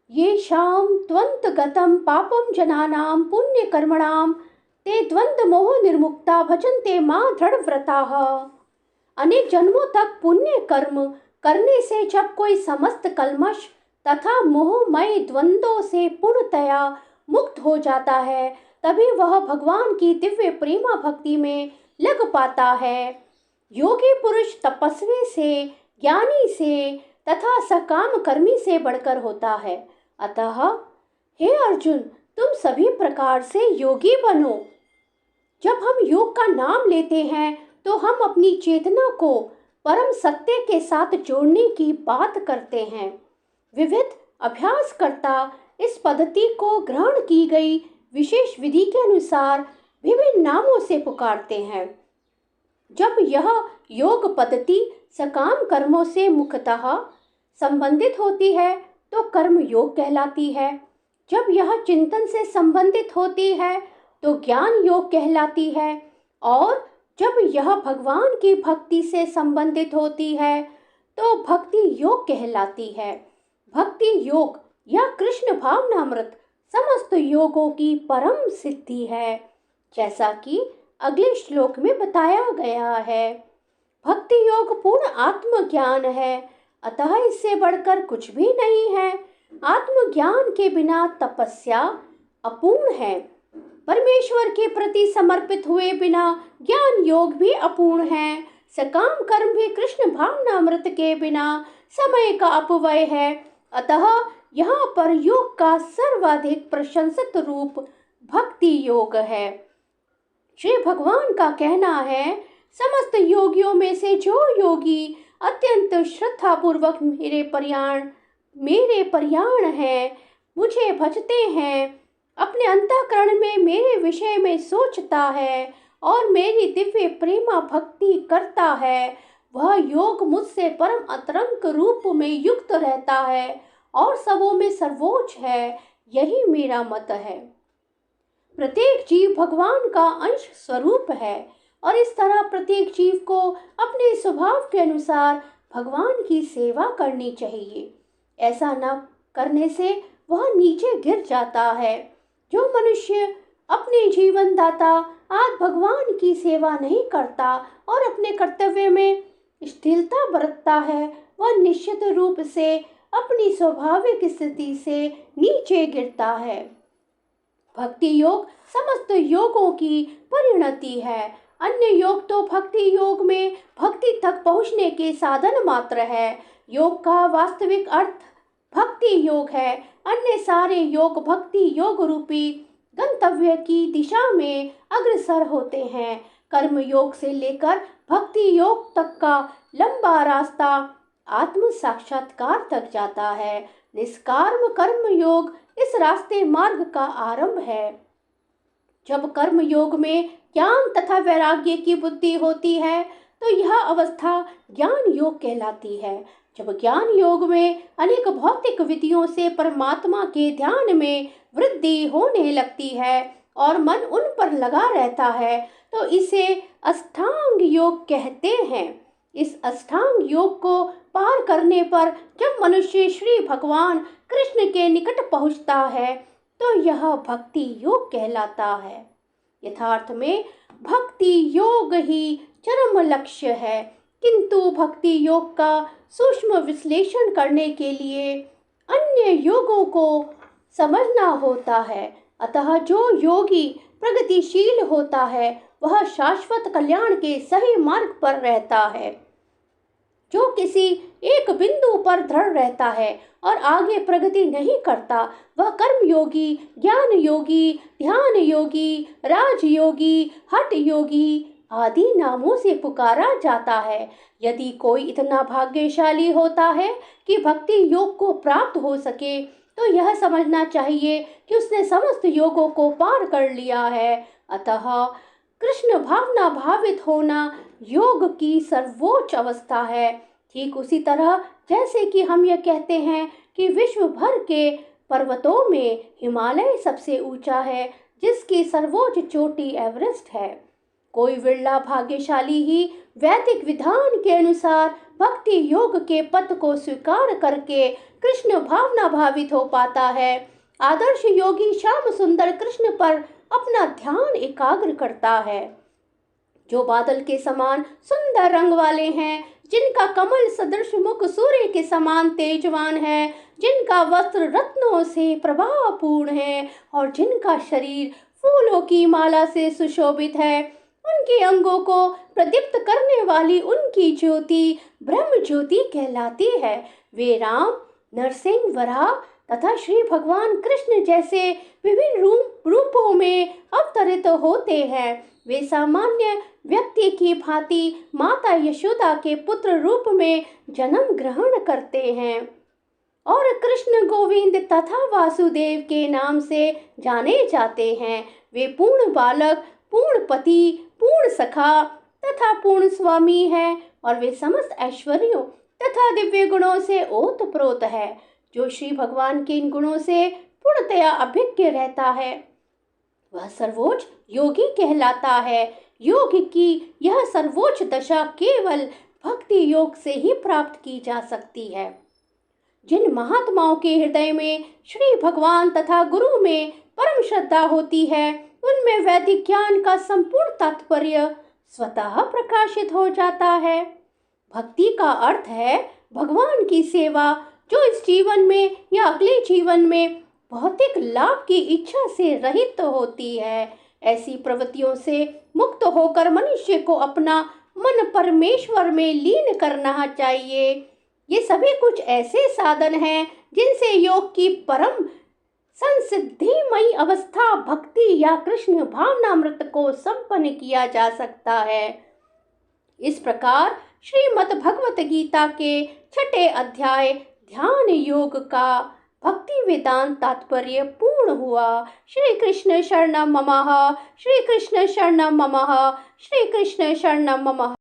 येषां त्वन्तगतं पापं जनानां पुण्यकर्मणां ते द्वंद्वमोह निर्मुक्ता भजन्ते मां दृढ़व्रताः। अनेक जन्मों तक पुण्य कर्म करने से जब कोई समस्त कल्मश तथा मोहमय द्वंद्वों से पूर्णतया मुक्त हो जाता है, तभी वह भगवान की दिव्य प्रेमा भक्ति में लग पाता है। योगी पुरुष तपस्वी से, ज्ञानी से तथा सकाम कर्मी से बढ़कर होता है। अतः हे अर्जुन, तुम सभी प्रकार से योगी बनो। जब हम योग का नाम लेते हैं तो हम अपनी चेतना को परम सत्य के साथ जोड़ने की बात करते हैं। विविध अभ्यासकर्ता इस पद्धति को ग्रहण की गई विशेष विधि के अनुसार विभिन्न नामों से पुकारते हैं। जब यह योग पद्धति सकाम कर्मों से मुख्यतः संबंधित होती है तो कर्म योग कहलाती है। जब यह चिंतन से संबंधित होती है तो ज्ञान योग कहलाती है। और जब यह भगवान की भक्ति से संबंधित होती है तो भक्ति योग कहलाती है। भक्ति योग या कृष्ण भावनामृत समस्त योगों की परम सिद्धि है, जैसा कि अगले श्लोक में बताया गया है। भक्ति योग पूर्ण आत्मज्ञान है, अतः इससे बढ़कर कुछ भी नहीं है। आत्मज्ञान के बिना तपस्या अपूर्ण है। परमेश्वर के प्रति समर्पित हुए बिना ज्ञान योग भी अपूर्ण है। सकाम कर्म भी कृष्ण भावनामृत के बिना समय का अपव्यय है। अतः यहाँ पर योग का सर्वाधिक प्रशंसित रूप भक्ति योग है। श्री भगवान का कहना है, समस्त योगियों में से जो योगी अत्यंत श्रद्धा पूर्वक मेरे पर्याण है, मुझे भजते हैं, अपने अंतःकरण में मेरे विषय में सोचता है और मेरी दिव्य प्रेमा भक्ति करता है, वह योग मुझसे परम अंतरंग रूप में युक्त रहता है और सबों में सर्वोच्च है। यही मेरा मत है। प्रत्येक जीव भगवान का अंश स्वरूप है और इस तरह प्रत्येक जीव को अपने स्वभाव के अनुसार भगवान की सेवा करनी चाहिए। ऐसा न करने से वह नीचे गिर जाता है। जो मनुष्य अपने जीवन दाता आज भगवान की सेवा नहीं करता और अपने कर्तव्य में स्थिरता बरतता है, वह निश्चित रूप से अपनी स्वाभाविक स्थिति से नीचे गिरता है। भक्ति योग समस्त योगों की परिणति है। अन्य योग तो भक्ति योग में भक्ति तक पहुँचने के साधन मात्र है। योग का वास्तविक अर्थ भक्ति योग है। अन्य सारे योग भक्ति योग रूपी गंतव्य की दिशा में अग्रसर होते हैं। कर्म योग से लेकर भक्ति योग तक का लंबा रास्ता आत्म साक्षात्कार तक जाता है। निष्काम कर्म योग इस रास्ते मार्ग का आरंभ है। जब कर्म योग में ज्ञान तथा वैराग्य की बुद्धि होती है तो यह अवस्था ज्ञान योग कहलाती है। जब ज्ञान योग में अनेक भौतिक विधियों से परमात्मा के ध्यान में वृद्धि होने लगती है और मन उन पर लगा रहता है तो इसे अष्टांग योग कहते हैं। इस अष्टांग योग को पार करने पर जब मनुष्य श्री भगवान कृष्ण के निकट पहुंचता है तो यह भक्ति योग कहलाता है। यथार्थ में भक्ति योग ही चरम लक्ष्य है, किंतु भक्ति योग का सूक्ष्म विश्लेषण करने के लिए अन्य योगों को समझना होता है। अतः जो योगी प्रगतिशील होता है वह शाश्वत कल्याण के सही मार्ग पर रहता है। जो किसी एक बिंदु पर दृढ़ रहता है और आगे प्रगति नहीं करता, वह कर्म योगी, ज्ञान योगी, ध्यान योगी, राज योगी, हठ योगी आदि नामों से पुकारा जाता है। यदि कोई इतना भाग्यशाली होता है कि भक्ति योग को प्राप्त हो सके तो यह समझना चाहिए कि उसने समस्त योगों को पार कर लिया है। अतः कृष्ण भावना भावित होना योग की सर्वोच्च अवस्था है। ठीक उसी तरह जैसे कि हम यह कहते हैं कि विश्व भर के पर्वतों में हिमालय सबसे ऊंचा है, जिसकी सर्वोच्च चोटी एवरेस्ट है। कोई विरला भाग्यशाली ही वैदिक विधान के अनुसार भक्ति योग के पथ को स्वीकार करके कृष्ण भावना भावित हो पाता है। आदर्श योगी श्याम सुंदर कृष्ण पर अपना ध्यान एकाग्र करता है, जो बादल के समान सुंदर रंग वाले हैं, जिनका कमल सदृश मुख सूर्य के समान तेजवान है, जिनका वस्त्र रत्नों से प्रभावपूर्ण है और जिनका शरीर फूलों की माला से सुशोभित है। उनके अंगों को प्रदीप्त करने वाली उनकी ज्योति ब्रह्म ज्योति कहलाती है। वे राम, नरसिंह, वराह तथा श्री भगवान कृष्ण जैसे विभिन्न रूपों में अवतरित होते हैं। वे सामान्य व्यक्ति की भांति माता यशोदा के पुत्र रूप में जन्म ग्रहण करते हैं और कृष्ण, गोविंद तथा वासुदेव के नाम से जाने जाते हैं। वे पूर्ण बालक, पूर्ण पति, पूर्ण सखा तथा पूर्ण स्वामी है और वे समस्त ऐश्वर्यों तथा दिव्य गुणों से ओतप्रोत है। जो श्री भगवान के इन गुणों से पूर्णतया अभिज्ञ रहता है, वह सर्वोच्च योगी कहलाता है। योग की यह सर्वोच्च दशा केवल भक्ति योग से ही प्राप्त की जा सकती है। जिन महात्माओं के हृदय में श्री भगवान तथा गुरु में परम श्रद्धा होती है, उनमें वैदिक ज्ञान का संपूर्ण तात्पर्य स्वतः प्रकाशित हो जाता है। भक्ति का अर्थ है भगवान की सेवा, जो इस जीवन में या अगले जीवन में भौतिक लाभ की इच्छा से रहित होती है। ऐसी प्रवृत्तियों से मुक्त होकर मनुष्य को अपना मन परमेश्वर में लीन करना चाहिए। ये सभी कुछ ऐसे साधन हैं जिनसे योग की परम संसिद्धिमयी अवस्था भक्ति या कृष्ण भावनामृत को संपन्न किया जा सकता है। इस प्रकार श्रीमद् भगवत गीता के 6ठे अध्याय ध्यान योग का भक्ति वेदांत तात्पर्य पूर्ण हुआ। श्री कृष्ण शरणम मम, श्री कृष्ण शरणम मम, श्री कृष्ण शरणम मम।